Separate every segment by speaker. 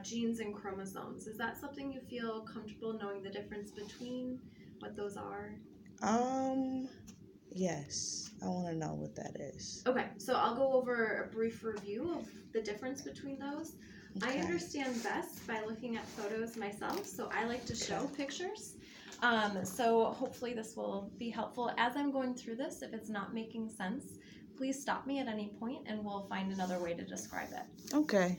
Speaker 1: genes and chromosomes. Is that something you feel comfortable knowing the difference between what those are?
Speaker 2: Um, yes. I want to know what that is.
Speaker 1: Okay, so I'll go over a brief review of the difference between those. I
Speaker 2: Okay.
Speaker 1: understand best by looking at photos myself, so I like to show
Speaker 2: Okay.
Speaker 1: pictures. So hopefully this will be helpful. As I'm going through this, if it's not making sense, please stop me at any point and we'll find another way to describe it.
Speaker 2: Okay.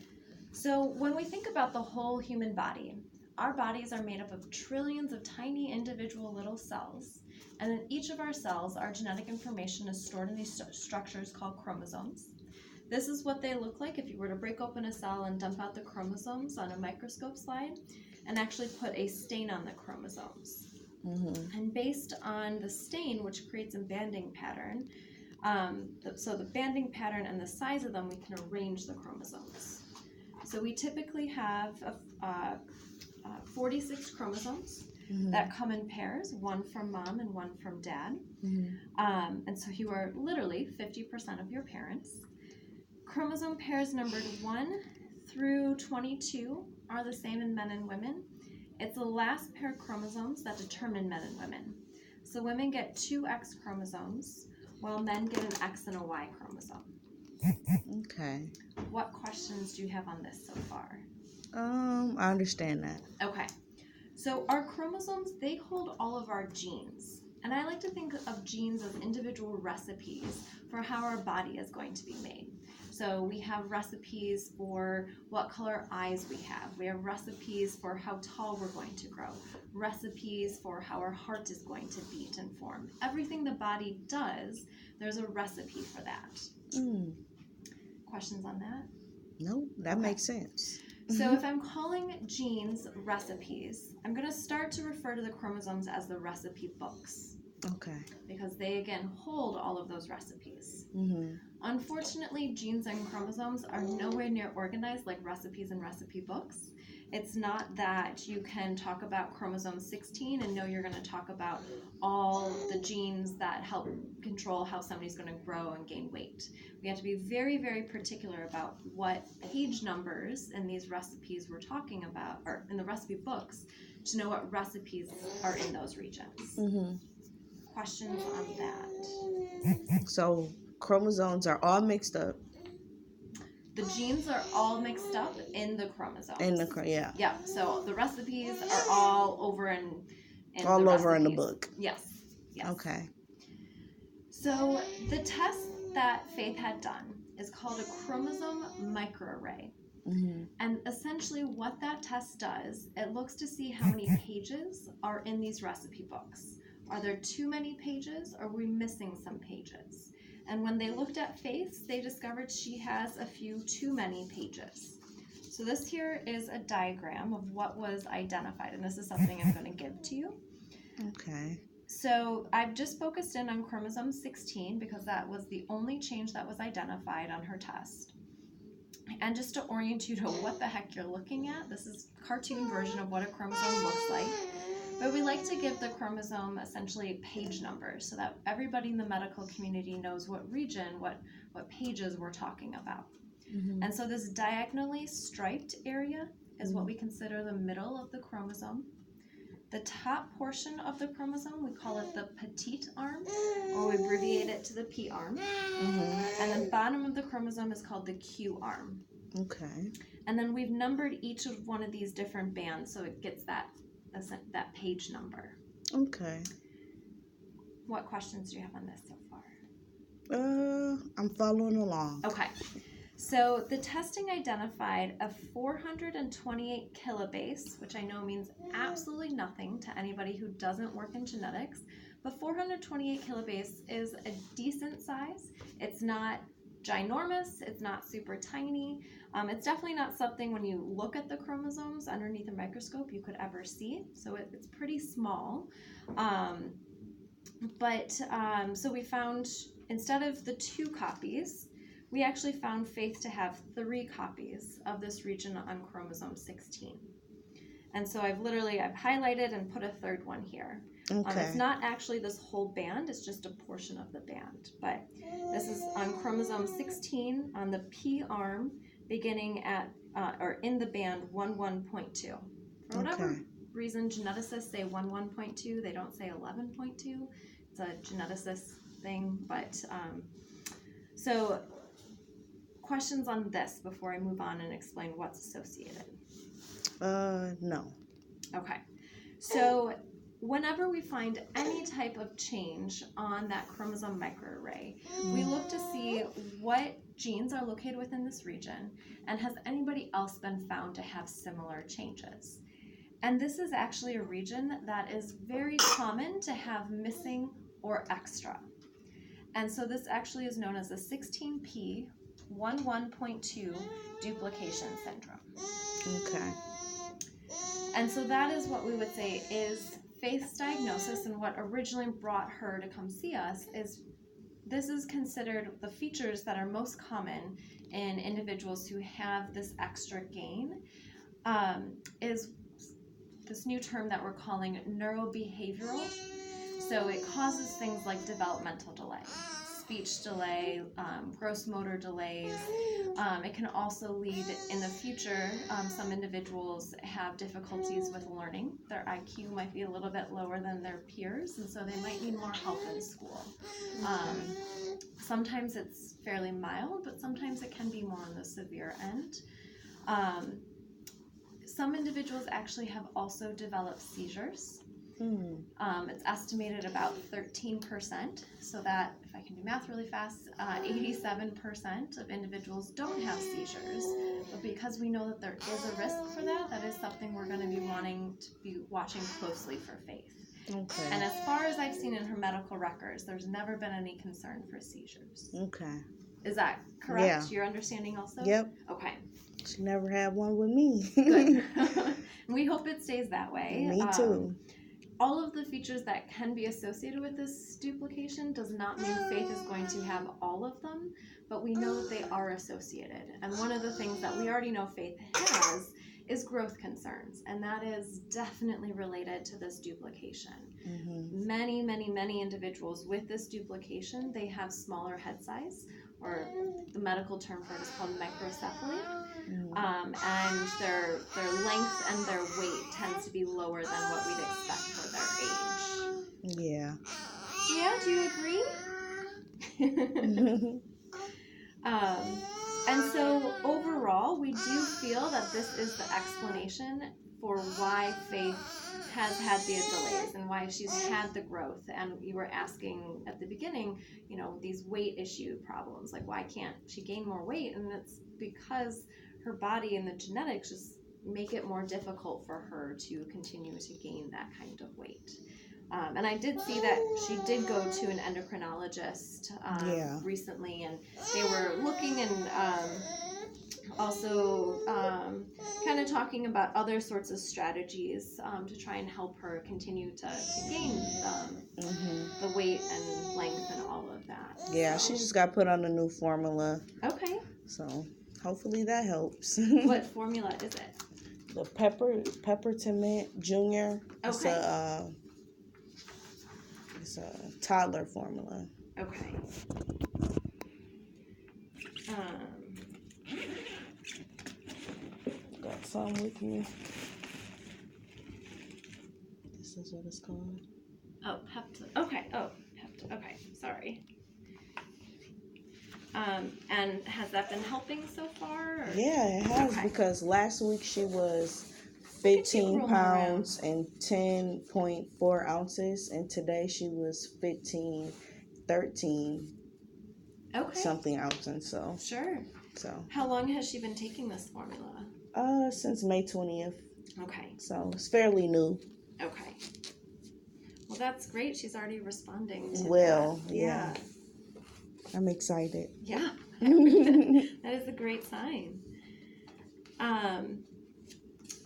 Speaker 1: So when we think about the whole human body, our bodies are made up of trillions of tiny individual little cells. And in each of our cells, our genetic information is stored in these structures called chromosomes. This is what they look like if you were to break open a cell and dump out the chromosomes on a microscope slide and actually put a stain on the chromosomes. And based on the stain, which creates a banding pattern, so the banding pattern and the size of them, we can arrange the chromosomes. So we typically have 46 chromosomes that come in pairs, one from mom and one from dad. And so you are literally 50% of your parents. Chromosome pairs numbered 1 through 22 are the same in men and women. It's the last pair of chromosomes that determine men and women. So women get 2 X chromosomes, while men get an X and a Y chromosome.
Speaker 2: Okay.
Speaker 1: What questions do you have on this so far?
Speaker 2: I understand that.
Speaker 1: Okay. So our chromosomes, they hold all of our genes. And I like to think of genes as individual recipes for how our body is going to be made. So we have recipes for what color eyes we have. We have recipes for how tall we're going to grow. Recipes for how our heart is going to beat and form. Everything the body does, there's a recipe for that. Questions on that?
Speaker 2: No, that makes sense.
Speaker 1: So if I'm calling genes recipes, I'm going to start to refer to the chromosomes as the recipe books.
Speaker 2: Okay.
Speaker 1: Because they, again, hold all of those recipes. Unfortunately, genes and chromosomes are nowhere near organized like recipes and recipe books. It's not that you can talk about chromosome 16 and know you're going to talk about all the genes that help control how somebody's going to grow and gain weight. We have to be very, very particular about what page numbers in these recipes we're talking about, or in the recipe books, to know what recipes are in those regions. Questions on that?
Speaker 2: So chromosomes are all mixed up.
Speaker 1: The genes are all mixed up in the chromosomes.
Speaker 2: Yeah.
Speaker 1: Yeah. So the recipes are all over in
Speaker 2: all
Speaker 1: the
Speaker 2: over
Speaker 1: recipes.
Speaker 2: in the book.
Speaker 1: Yes.
Speaker 2: Okay.
Speaker 1: So the test that Faith had done is called a chromosome microarray. And essentially what that test does, it looks to see how many pages are in these recipe books. Are there too many pages, or are we missing some pages? And when they looked at Faith, they discovered she has a few too many pages. So this here is a diagram of what was identified, and this is something I'm going to give to you.
Speaker 2: Okay.
Speaker 1: So I've just focused in on chromosome 16 because that was the only change that was identified on her test. And just to orient you to what the heck you're looking at, this is a cartoon version of what a chromosome looks like. But we like to give the chromosome essentially page numbers so that everybody in the medical community knows what region, what pages we're talking about. And so this diagonally striped area is what we consider the middle of the chromosome. The top portion of the chromosome, we call it the petite arm, or we abbreviate it to the P arm. And the bottom of the chromosome is called the Q arm.
Speaker 2: Okay.
Speaker 1: And then we've numbered each of one of these different bands so it gets that page number.
Speaker 2: Okay.
Speaker 1: What questions do you have on this so far?
Speaker 2: I'm following along.
Speaker 1: Okay. So the testing identified a 428 kilobase, which I know means absolutely nothing to anybody who doesn't work in genetics, but 428 kilobase is a decent size. It's not ginormous, it's not super tiny. It's definitely not something when you look at the chromosomes underneath a microscope you could ever see, so it's pretty small. So we found, instead of the 2 copies, we actually found Faith to have 3 copies of this region on chromosome 16. And so I've highlighted and put a 3rd one here.
Speaker 2: Okay.
Speaker 1: It's not actually this whole band, it's just a portion of the band. But this is on chromosome 16 on the P arm, beginning at or in the band 11.2. For whatever
Speaker 2: Okay.
Speaker 1: reason, geneticists say 11.2. They don't say 11.2. It's a geneticist thing. But so questions on this before I move on and explain what's associated.
Speaker 2: No.
Speaker 1: Okay. So whenever we find any type of change on that chromosome microarray, we look to see what genes are located within this region and has anybody else been found to have similar changes. And this is actually a region that is very common to have missing or extra. And so this actually is known as the 16p11.2 duplication syndrome.
Speaker 2: Okay.
Speaker 1: And so that is what we would say is Faith's diagnosis, and what originally brought her to come see us is this is considered the features that are most common in individuals who have this extra gain, is this new term that we're calling neurobehavioral. So it causes things like developmental delay, speech delay, gross motor delays. It can also lead in the future, some individuals have difficulties with learning. Their IQ might be a little bit lower than their peers, and so they might need more help in school. Sometimes it's fairly mild, but sometimes it can be more on the severe end. Some individuals actually have also developed seizures. It's estimated about 13%, so that, if I can do math really fast, 87% of individuals don't have seizures. But because we know that there is a risk for that, that is something we're going to be wanting to be watching closely for Faith.
Speaker 2: Okay.
Speaker 1: And as far as I've seen in her medical records, there's never been any concern for seizures.
Speaker 2: Okay.
Speaker 1: Is that correct?
Speaker 2: Yeah.
Speaker 1: Your understanding also?
Speaker 2: Yep.
Speaker 1: Okay.
Speaker 2: She never had one with me.
Speaker 1: Good. We hope it stays that way.
Speaker 2: Me too.
Speaker 1: All of the features that can be associated with this duplication does not mean Faith is going to have all of them, but we know that they are associated. And one of the things that we already know Faith has is growth concerns, and that is definitely related to this duplication. Many, many, many individuals with this duplication, they have smaller head size, or the medical term for it is called microcephaly. And their length and their weight tends to be lower than what we'd expect for their age.
Speaker 2: Yeah.
Speaker 1: Yeah, do you agree? And so overall, we do feel that this is the explanation for why Faith has had the delays and why she's had the growth. And you were asking at the beginning, these weight issue problems, like why can't she gain more weight? And it's because her body and the genetics just make it more difficult for her to continue to gain that kind of weight. And I did see that she did go to an endocrinologist recently, and they were looking and also kind of talking about other sorts of strategies to try and help her continue to gain the weight and length and all of that.
Speaker 2: Yeah, she just got put on a new formula.
Speaker 1: Okay.
Speaker 2: So hopefully that helps.
Speaker 1: What formula is it?
Speaker 2: The Peppermint Junior.
Speaker 1: Okay.
Speaker 2: It's a toddler formula.
Speaker 1: Okay.
Speaker 2: Got some with me. This is what it's called.
Speaker 1: Oh, Okay. Okay. Sorry. And has that been helping so far? Or?
Speaker 2: Yeah, it has,
Speaker 1: Okay.
Speaker 2: because last week she was 15 pounds and 10.4 ounces, and today she was 13 something ounces. So
Speaker 1: Sure.
Speaker 2: So
Speaker 1: how long has she been taking this formula?
Speaker 2: Since May 20th.
Speaker 1: Okay.
Speaker 2: So it's fairly new.
Speaker 1: Okay. Well, that's great. She's already responding to
Speaker 2: that.
Speaker 1: Yeah.
Speaker 2: I'm excited.
Speaker 1: Yeah. That is a great sign.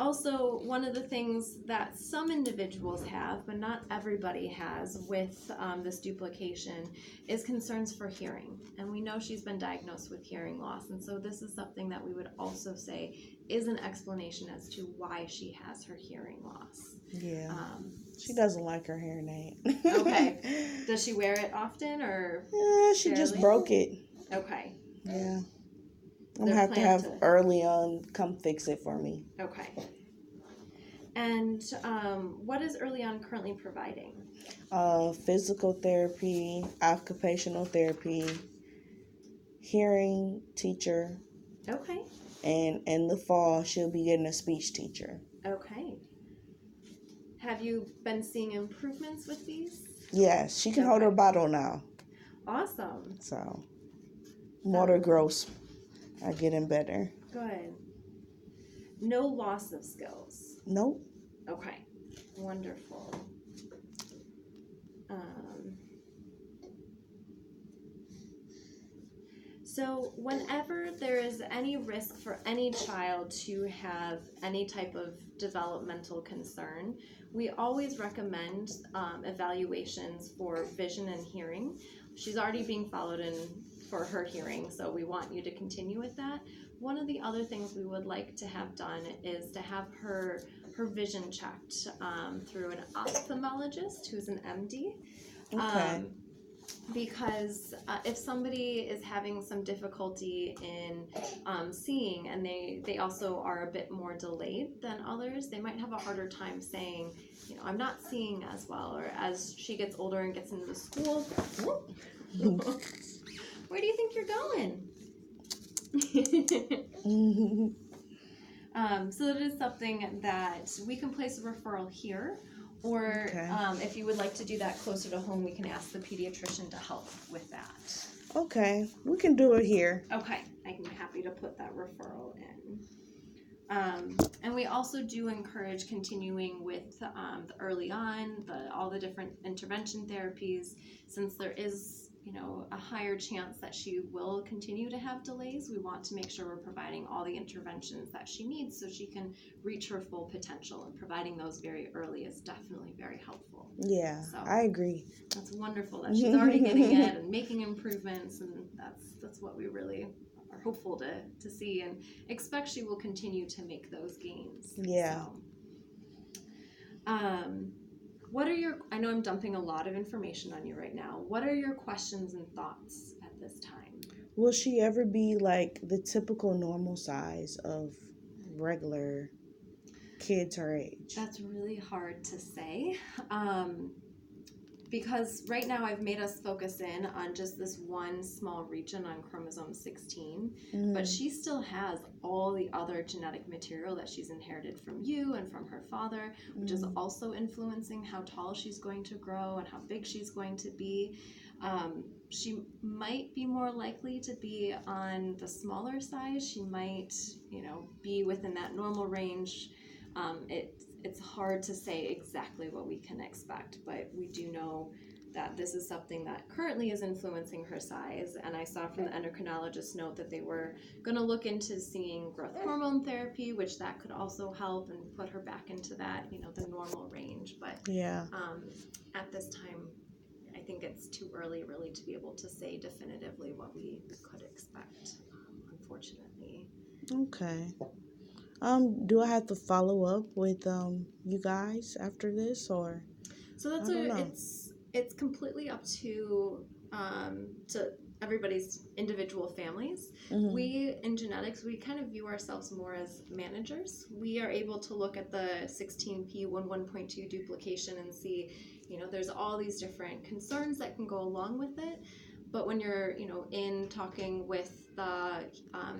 Speaker 1: Also, one of the things that some individuals have, but not everybody has, with this duplication is concerns for hearing. And we know she's been diagnosed with hearing loss. And so this is something that we would also say is an explanation as to why she has her hearing loss.
Speaker 2: Yeah. She doesn't like her hearing aid.
Speaker 1: Okay. Does she wear it often, or?
Speaker 2: She just broke it.
Speaker 1: Okay.
Speaker 2: Yeah. I'm gonna have to have early on come fix it for me.
Speaker 1: Okay. And what is Early On currently providing?
Speaker 2: Physical therapy, occupational therapy, hearing teacher.
Speaker 1: Okay.
Speaker 2: And in the fall, she'll be getting a speech teacher.
Speaker 1: Okay. Have you been seeing improvements with these?
Speaker 2: Yes, she can hold her bottle now.
Speaker 1: Awesome.
Speaker 2: So, motor growth are getting better.
Speaker 1: Good. No loss of skills?
Speaker 2: Nope.
Speaker 1: Okay. Wonderful. So whenever there is any risk for any child to have any type of developmental concern, we always recommend evaluations for vision and hearing. She's already being followed in for her hearing, so we want you to continue with that. One of the other things we would like to have done is to have her vision checked through an ophthalmologist who's an MD.
Speaker 2: Okay.
Speaker 1: Because if somebody is having some difficulty in seeing, and they also are a bit more delayed than others, they might have a harder time saying, you know, I'm not seeing as well. Or as she gets older and gets into school, where do you think you're going? So it is something that we can place a referral here. Or if you would like to do that closer to home, we can ask the pediatrician to help with that.
Speaker 2: Okay, we can do it here.
Speaker 1: Okay, I'm happy to put that referral in. And we also do encourage continuing with the Early On, all the different intervention therapies, since there is, you know, a higher chance that she will continue to have delays. We want to make sure we're providing all the interventions that she needs so she can reach her full potential, and providing those very early is definitely very helpful.
Speaker 2: Yeah, so, I agree.
Speaker 1: That's wonderful that she's already getting it and making improvements, and that's what we really are hopeful to see and expect she will continue to make those gains.
Speaker 2: Yeah.
Speaker 1: So, what are your, I know I'm dumping a lot of information on you right now. What are your questions and thoughts at this time?
Speaker 2: Will she ever be like the typical normal size of regular kids her age?
Speaker 1: That's really hard to say. Because right now I've made us focus in on just this one small region on chromosome 16, but she still has all the other genetic material that she's inherited from you and from her father, which is also influencing how tall she's going to grow and how big she's going to be. She might be more likely to be on the smaller size. She might, you know, be within that normal range. It's hard to say exactly what we can expect, but we do know that this is something that currently is influencing her size. And I saw from the endocrinologist note that they were going to look into seeing growth hormone therapy, which that could also help and put her back into that, you know, the normal range. But at this time, I think it's too early really to be able to say definitively what we could expect, unfortunately.
Speaker 2: Okay. Do I have to follow up with you guys after this, or?
Speaker 1: So it's completely up to everybody's individual families. We in genetics, we kind of view ourselves more as managers. We are able to look at the 16p11.2 duplication and see, you know, there's all these different concerns that can go along with it. But when you're, you know, in talking with the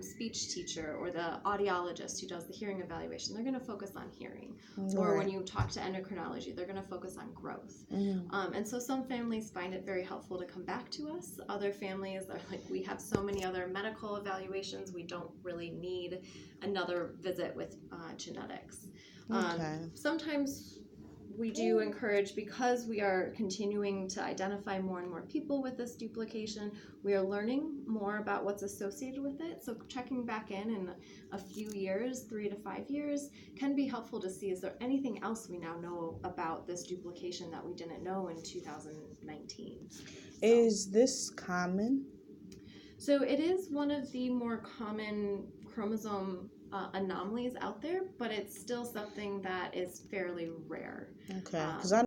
Speaker 1: speech teacher or the audiologist who does the hearing evaluation, they're going to focus on hearing. Or when you talk to endocrinology, they're going to focus on growth. And so some families find it very helpful to come back to us. Other families are like, we have so many other medical evaluations, we don't really need another visit with genetics. Sometimes we do encourage, because we are continuing to identify more and more people with this duplication, we are learning more about what's associated with it. So checking back in a few years, 3 to 5 years, can be helpful to see, is there anything else we now know about this duplication that we didn't know in 2019?
Speaker 2: Is this common?
Speaker 1: So it is one of the more common chromosome anomalies out there, but it's still something that is fairly rare.
Speaker 2: Okay, because I